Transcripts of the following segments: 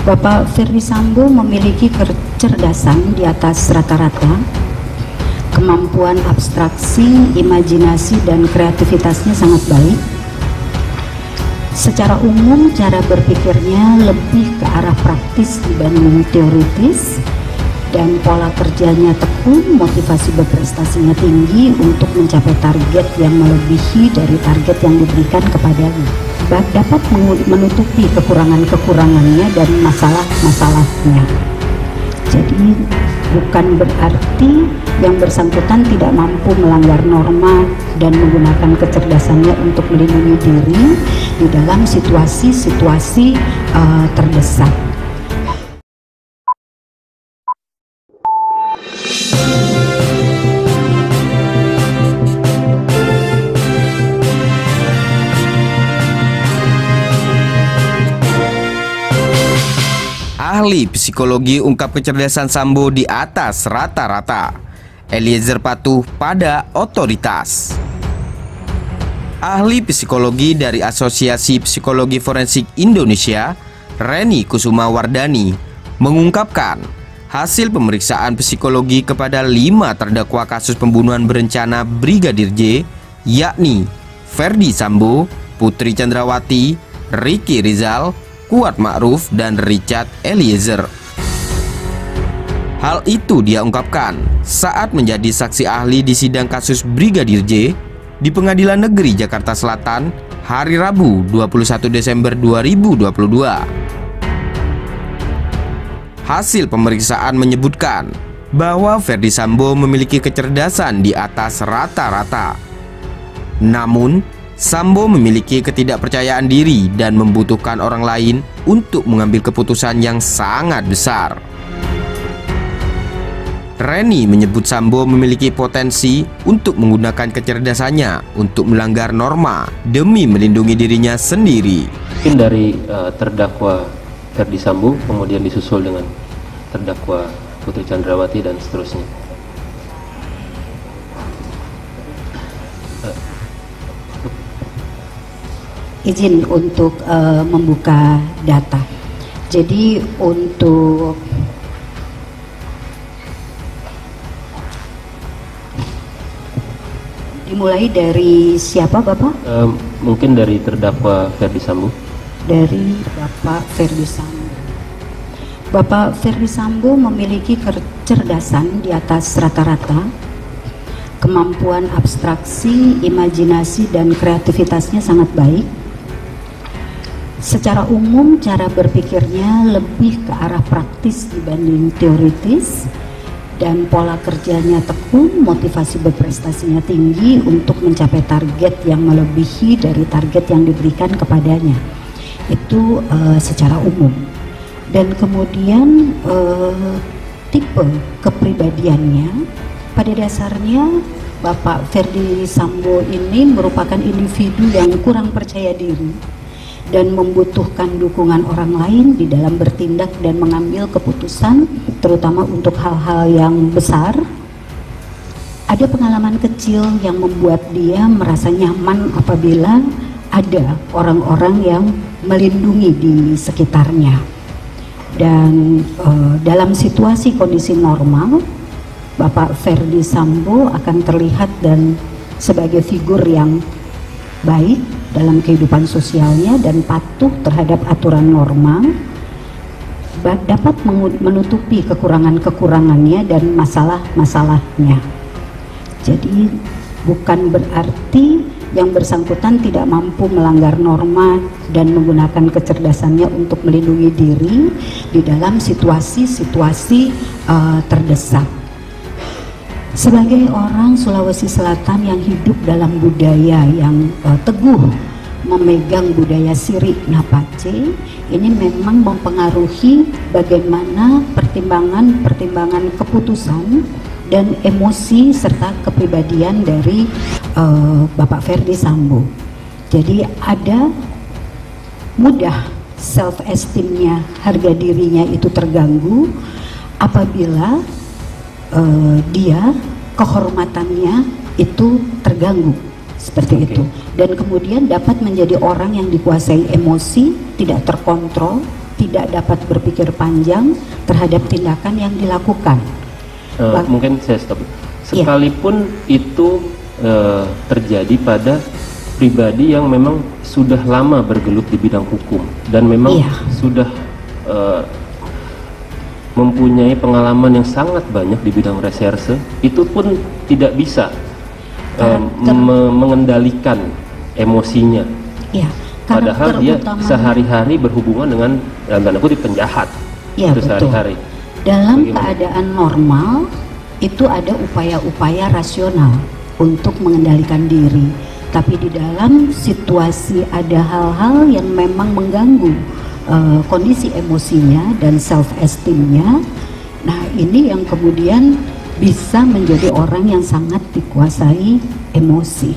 Bapak Ferdi Sambo memiliki kecerdasan di atas rata-rata, kemampuan abstraksi, imajinasi, dan kreativitasnya sangat baik. Secara umum, cara berpikirnya lebih ke arah praktis dibanding teoritis, dan pola kerjanya tekun, motivasi berprestasinya tinggi untuk mencapai target yang melebihi dari target yang diberikan kepadanya. Dapat menutupi kekurangan-kekurangannya dan masalah-masalahnya. Jadi bukan berarti yang bersangkutan tidak mampu melanggar norma dan menggunakan kecerdasannya untuk melindungi diri di dalam situasi-situasi terdesak. Ahli psikologi ungkap kecerdasan Sambo di atas rata-rata. Eliezer patuh pada otoritas. Ahli psikologi dari Asosiasi Psikologi Forensik Indonesia, Reni Kusuma Wardani, mengungkapkan hasil pemeriksaan psikologi kepada 5 terdakwa kasus pembunuhan berencana Brigadir J, yakni Ferdi Sambo, Putri Chandrawati, Ricky Rizal, Kuat Ma'ruf, dan Richard Eliezer. Hal itu dia ungkapkan saat menjadi saksi ahli di sidang kasus Brigadir J di Pengadilan Negeri Jakarta Selatan hari Rabu 21 Desember 2022. Hasil pemeriksaan menyebutkan bahwa Ferdi Sambo memiliki kecerdasan di atas rata-rata. Namun Sambo memiliki ketidakpercayaan diri dan membutuhkan orang lain untuk mengambil keputusan yang sangat besar. Reni menyebut Sambo memiliki potensi untuk menggunakan kecerdasannya untuk melanggar norma demi melindungi dirinya sendiri. Mungkin dari terdakwa Ferdi Sambo, kemudian disusul dengan terdakwa Putri Chandrawati dan seterusnya. Izin untuk membuka data. Jadi untuk dimulai dari siapa Bapak? Mungkin dari terdakwa Ferdi Sambo. Dari Bapak Ferdi Sambo. Bapak Ferdi Sambo memiliki kecerdasan di atas rata-rata, kemampuan abstraksi, imajinasi, dan kreativitasnya sangat baik. Secara umum, cara berpikirnya lebih ke arah praktis dibanding teoritis, dan pola kerjanya tekun, motivasi berprestasinya tinggi untuk mencapai target yang melebihi dari target yang diberikan kepadanya. Itu secara umum. Dan kemudian tipe kepribadiannya, pada dasarnya Bapak Ferdi Sambo ini merupakan individu yang kurang percaya diri dan membutuhkan dukungan orang lain di dalam bertindak dan mengambil keputusan, terutama untuk hal-hal yang besar. Ada pengalaman kecil yang membuat dia merasa nyaman apabila ada orang-orang yang melindungi di sekitarnya. Dan dalam situasi kondisi normal, Bapak Ferdi Sambo akan terlihat dan sebagai figur yang baik dalam kehidupan sosialnya dan patuh terhadap aturan norma, dapat menutupi kekurangan-kekurangannya dan masalah-masalahnya. Jadi bukan berarti yang bersangkutan tidak mampu melanggar norma dan menggunakan kecerdasannya untuk melindungi diri di dalam situasi-situasi terdesak. Sebagai orang Sulawesi Selatan yang hidup dalam budaya yang teguh memegang budaya Siri Napace, ini memang mempengaruhi bagaimana pertimbangan keputusan dan emosi serta kepribadian dari Bapak Ferdi Sambo. Jadi ada mudah self esteemnya, harga dirinya itu terganggu apabila dia kehormatannya itu terganggu seperti itu, dan kemudian dapat menjadi orang yang dikuasai emosi, tidak terkontrol, tidak dapat berpikir panjang terhadap tindakan yang dilakukan. Mungkin saya stop. Sekalipun itu terjadi pada pribadi yang memang sudah lama bergelut di bidang hukum dan memang sudah mempunyai pengalaman yang sangat banyak di bidang reserse, itu pun tidak bisa mengendalikan emosinya. Padahal dia sehari-hari berhubungan dengan dalam tanda kutip penjahat. Itu sehari-hari. Dalam keadaan normal itu ada upaya-upaya rasional untuk mengendalikan diri. Tapi di dalam situasi ada hal-hal yang memang mengganggu kondisi emosinya dan self esteemnya. Nah, ini yang kemudian bisa menjadi orang yang sangat dikuasai emosi.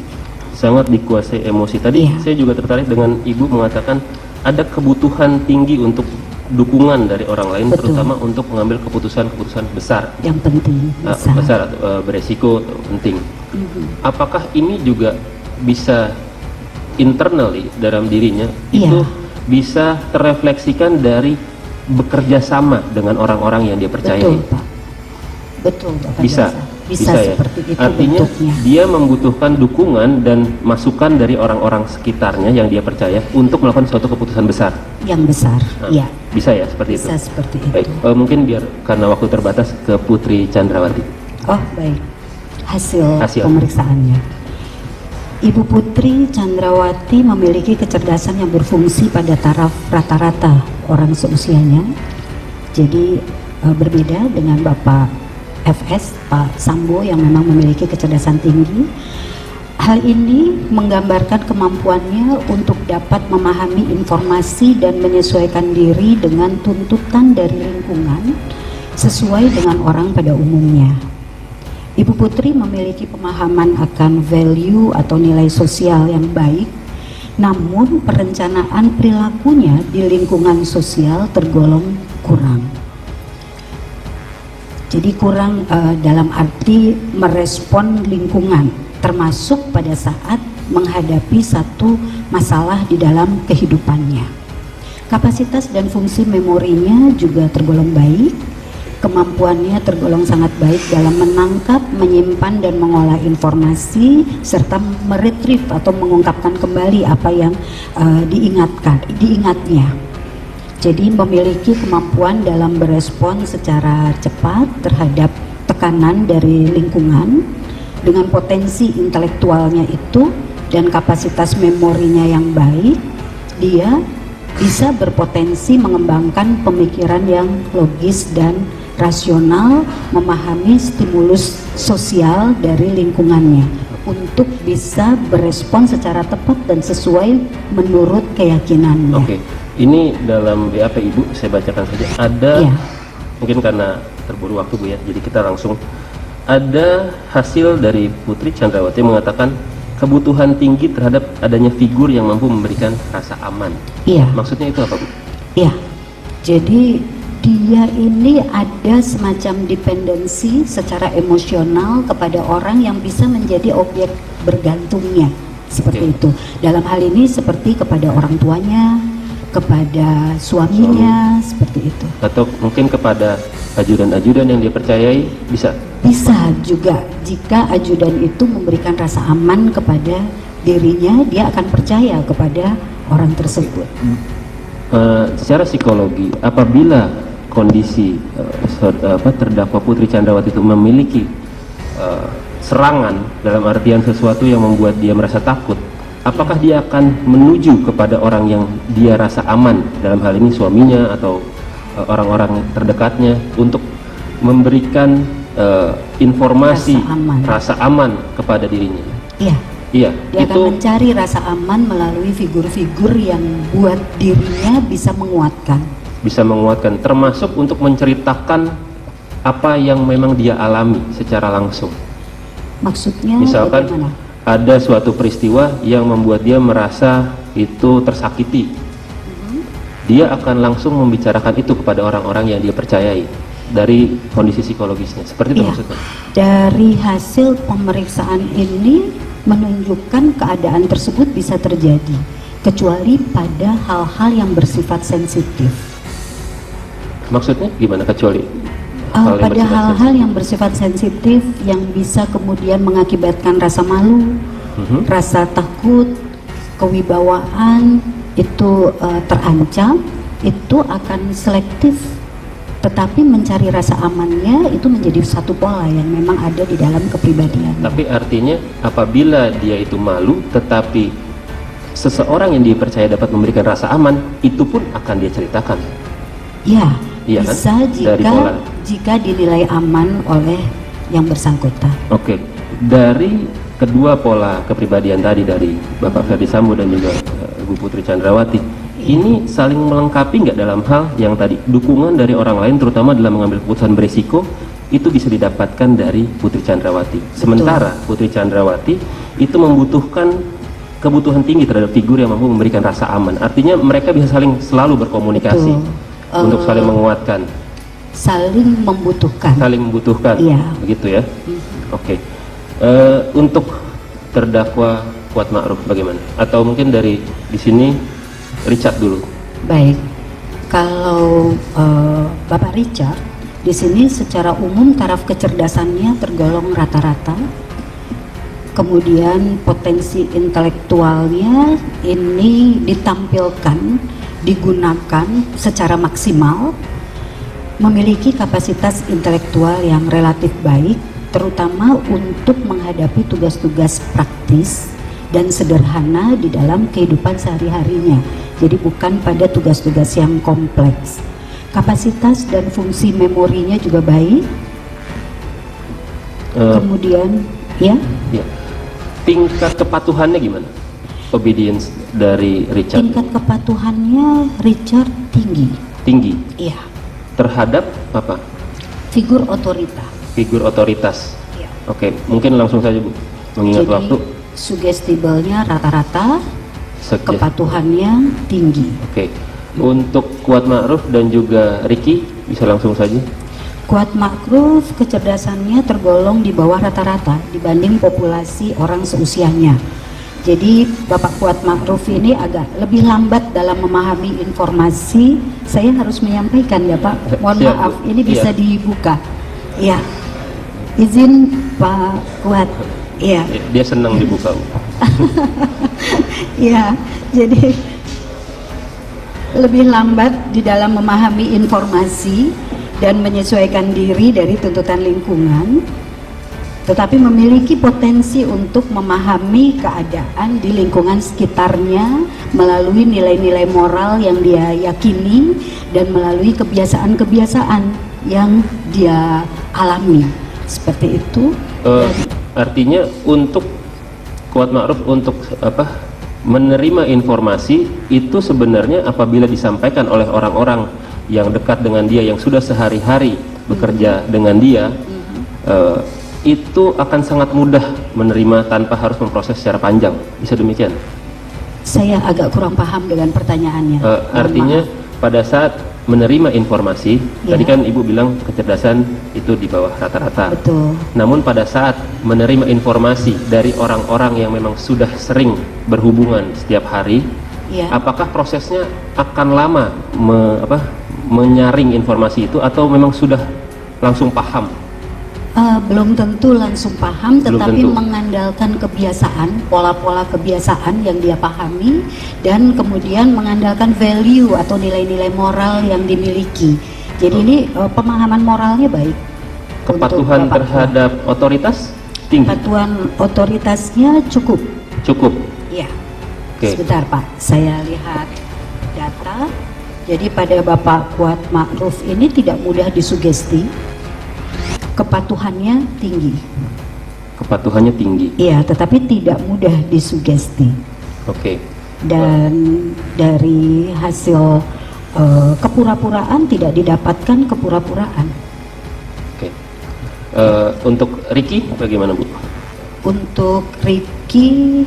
Sangat dikuasai emosi. Tadi saya juga tertarik dengan Ibu mengatakan ada kebutuhan tinggi untuk dukungan dari orang lain, terutama untuk mengambil keputusan-keputusan besar. Yang penting. Besar atau beresiko penting. Apakah ini juga bisa internally dalam dirinya itu bisa terrefleksikan dari bekerja sama dengan orang-orang yang dia percaya? Betul, Pak. Betul, Bapak. Bisa ya. Seperti itu. Artinya bentuknya. dia membutuhkan dukungan dan masukan dari orang-orang sekitarnya yang dia percaya untuk melakukan suatu keputusan besar. Yang besar, Bisa ya seperti itu. Bisa seperti itu. Baik, mungkin biar karena waktu terbatas ke Putri Chandrawati. Oh, baik. Hasil pemeriksaannya. Ibu Putri Chandrawati memiliki kecerdasan yang berfungsi pada taraf rata-rata orang seusianya. Jadi berbeda dengan Bapak FS, Pak Sambo yang memang memiliki kecerdasan tinggi. Hal ini menggambarkan kemampuannya untuk dapat memahami informasi dan menyesuaikan diri dengan tuntutan dari lingkungan sesuai dengan orang pada umumnya. Ibu Putri memiliki pemahaman akan value atau nilai sosial yang baik, namun perencanaan perilakunya di lingkungan sosial tergolong kurang. Jadi kurang dalam arti merespon lingkungan, termasuk pada saat menghadapi satu masalah di dalam kehidupannya. Kapasitas dan fungsi memorinya juga tergolong baik. Kemampuannya tergolong sangat baik dalam menangkap, menyimpan dan mengolah informasi serta meretrieve atau mengungkapkan kembali apa yang diingatnya. Jadi memiliki kemampuan dalam berespon secara cepat terhadap tekanan dari lingkungan dengan potensi intelektualnya itu dan kapasitas memorinya yang baik, dia bisa berpotensi mengembangkan pemikiran yang logis dan rasional, memahami stimulus sosial dari lingkungannya untuk bisa berespon secara tepat dan sesuai menurut keyakinannya. Oke, ini dalam BAP Ibu saya bacakan saja. Ada mungkin karena terburu waktu Bu ya, jadi kita langsung ada hasil dari Putri Chandrawati mengatakan kebutuhan tinggi terhadap adanya figur yang mampu memberikan rasa aman. Maksudnya itu apa Bu? Jadi dia ini ada semacam dependensi secara emosional kepada orang yang bisa menjadi objek bergantungnya, seperti itu. Dalam hal ini seperti kepada orang tuanya, kepada suaminya, seperti itu. Atau mungkin kepada ajudan-ajudan yang dia percayai, bisa? Bisa juga, jika ajudan itu memberikan rasa aman kepada dirinya, dia akan percaya kepada orang tersebut. Secara psikologi, apabila kondisi terdakwa Putri Chandrawati itu memiliki serangan dalam artian sesuatu yang membuat dia merasa takut, apakah dia akan menuju kepada orang yang dia rasa aman, dalam hal ini suaminya atau orang-orang terdekatnya, untuk memberikan informasi rasa aman kepada dirinya? Dia akan mencari rasa aman melalui figur-figur yang buat dirinya bisa menguatkan, termasuk untuk menceritakan apa yang memang dia alami secara langsung. Maksudnya misalkan bagaimana? Ada suatu peristiwa yang membuat dia merasa itu tersakiti, dia akan langsung membicarakan itu kepada orang-orang yang dia percayai dari kondisi psikologisnya. Seperti itu maksudnya? Dari hasil pemeriksaan ini menunjukkan keadaan tersebut bisa terjadi kecuali pada hal-hal yang bersifat sensitif. Maksudnya gimana kecuali pada hal-hal yang bersifat sensitif yang bisa kemudian mengakibatkan rasa malu, rasa takut, kewibawaan itu terancam, itu akan selektif. Tetapi mencari rasa amannya itu menjadi satu pola yang memang ada di dalam kepribadian. Tapi artinya apabila dia itu malu, tetapi seseorang yang dipercaya dapat memberikan rasa aman, itu pun akan dia ceritakan. Ya, iya bisa kan? jika dinilai aman oleh yang bersangkutan. Oke, dari kedua pola kepribadian tadi dari Bapak Ferdy Sambo dan juga Ibu Putri Chandrawati, ini saling melengkapi nggak dalam hal yang tadi dukungan dari orang lain, terutama dalam mengambil keputusan berisiko, itu bisa didapatkan dari Putri Chandrawati. Sementara Putri Chandrawati itu membutuhkan kebutuhan tinggi terhadap figur yang mampu memberikan rasa aman. Artinya mereka bisa selalu berkomunikasi untuk saling menguatkan, saling membutuhkan. Iya. Begitu ya. Oke. Untuk terdakwa Kuat Ma'ruf bagaimana? Atau mungkin dari di sini Richard dulu. Baik, kalau Bapak Richard di sini secara umum taraf kecerdasannya tergolong rata-rata, kemudian potensi intelektualnya ini ditampilkan, digunakan secara maksimal, memiliki kapasitas intelektual yang relatif baik, terutama untuk menghadapi tugas-tugas praktis dan sederhana di dalam kehidupan sehari-harinya. Jadi bukan pada tugas-tugas yang kompleks. Kapasitas dan fungsi memorinya juga baik. Kemudian, ya? Tingkat kepatuhannya gimana? Obedience dari Richard? Tingkat kepatuhannya Richard tinggi. Tinggi? Iya. Terhadap apa? Figur otorita. Figur otoritas. Iya. Oke, mungkin langsung saja Bu, mengingat jadi, waktu. Sugestibelnya rata-rata, kepatuhannya tinggi. Oke. Untuk Kuat Ma'ruf dan juga Ricky bisa langsung saja. Kuat Ma'ruf kecerdasannya tergolong di bawah rata-rata dibanding populasi orang seusianya. Jadi Bapak Kuat Ma'ruf ini agak lebih lambat dalam memahami informasi. Saya harus menyampaikan ya Pak, mohon maaf, ini bisa dibuka. Ya, izin Pak Kuat. Iya. Dia senang dibuka. Ya, jadi lebih lambat di dalam memahami informasi dan menyesuaikan diri dari tuntutan lingkungan, tetapi memiliki potensi untuk memahami keadaan di lingkungan sekitarnya melalui nilai-nilai moral yang dia yakini dan melalui kebiasaan-kebiasaan yang dia alami. Seperti itu. Artinya untuk Kuat Ma'ruf untuk menerima informasi itu sebenarnya apabila disampaikan oleh orang-orang yang dekat dengan dia, yang sudah sehari-hari bekerja dengan dia, itu akan sangat mudah menerima tanpa harus memproses secara panjang. Bisa demikian? Saya agak kurang paham dengan pertanyaannya. Artinya pada saat menerima informasi, tadi kan Ibu bilang kecerdasan itu di bawah rata-rata. Betul. Namun pada saat menerima informasi dari orang-orang yang memang sudah sering berhubungan setiap hari, apakah prosesnya akan lama menyaring informasi itu atau memang sudah langsung paham? Belum tentu langsung paham, tetapi mengandalkan kebiasaan, pola-pola kebiasaan yang dia pahami, dan kemudian mengandalkan value atau nilai-nilai moral yang dimiliki. Jadi ini pemahaman moralnya baik. Kepatuhan terhadap otoritas tinggi? Kepatuhan otoritasnya cukup. Cukup? Iya. Sebentar Pak, saya lihat data. Jadi pada Bapak Kuat Ma'ruf ini tidak mudah disugesti. Kepatuhannya tinggi. Kepatuhannya tinggi. Iya, tetapi tidak mudah disugesti. Oke. Dan dari hasil kepura-puraan tidak didapatkan kepura-puraan. Oke. Untuk Ricky bagaimana Bu? Untuk Ricky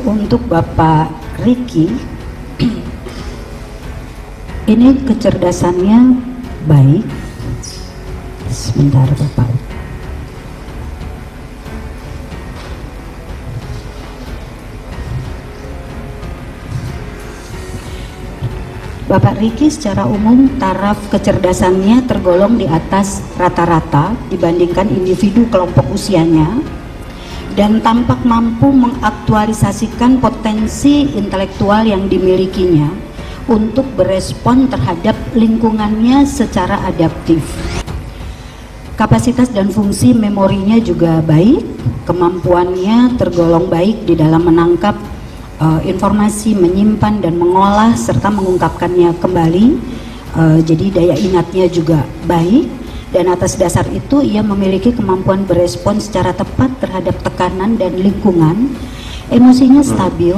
untuk Bapak Ricky ini kecerdasannya baik, sebentar Bapak. Bapak Riki secara umum taraf kecerdasannya tergolong di atas rata-rata dibandingkan individu kelompok usianya dan tampak mampu mengaktualisasikan potensi intelektual yang dimilikinya untuk berespon terhadap lingkungannya secara adaptif. Kapasitas dan fungsi memorinya juga baik, kemampuannya tergolong baik di dalam menangkap informasi, menyimpan dan mengolah serta mengungkapkannya kembali. Jadi daya ingatnya juga baik, dan atas dasar itu ia memiliki kemampuan berespon secara tepat terhadap tekanan dan lingkungan. Emosinya stabil,